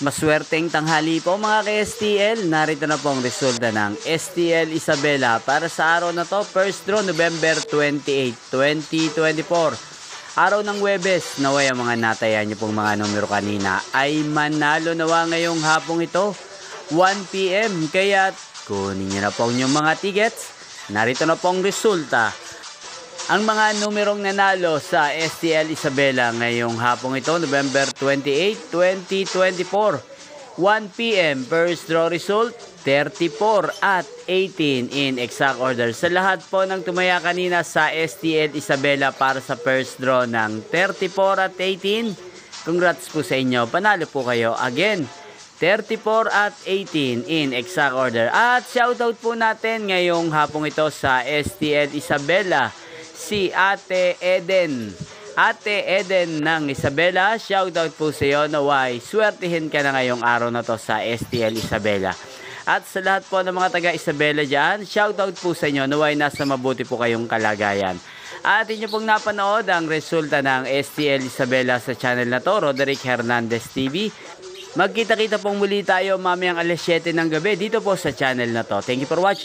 Maswerteng tanghali po mga ka-STL. Narito na po ang resulta ng STL Isabela para sa araw na to. First draw November 28, 2024. Araw ng Huwebes. Naway ang mga nataya niyo pong mga numero kanina ay manalo nawa ngayong hapong ito 1 PM. Kaya kunin niyo na po yung mga tickets. Narito na po ang resulta. Ang mga numerong nanalo sa STL Isabela ngayong hapong ito, November 28, 2024. 1 PM, first draw result, 34 at 18 in exact order. Sa lahat po ng tumaya kanina sa STL Isabela para sa first draw ng 34 at 18, congrats po sa inyo. Panalo po kayo again. 34 at 18 in exact order. At shoutout po natin ngayong hapong ito sa STL Isabela, si Ate Eden. Ate Eden ng Isabela, shoutout po sa iyo. Naway, swertihin ka na ngayong araw na to sa STL Isabela. At sa lahat po ng mga taga Isabela dyan, shoutout po sa inyo. Naway, nasa mabuti po kayong kalagayan. At inyo pong napanood ang resulta ng STL Isabela sa channel na to, Roderick Hernandez TV. Magkita-kita pong muli tayo mamayang alas 7 ng gabi dito po sa channel na to. Thank you for watching.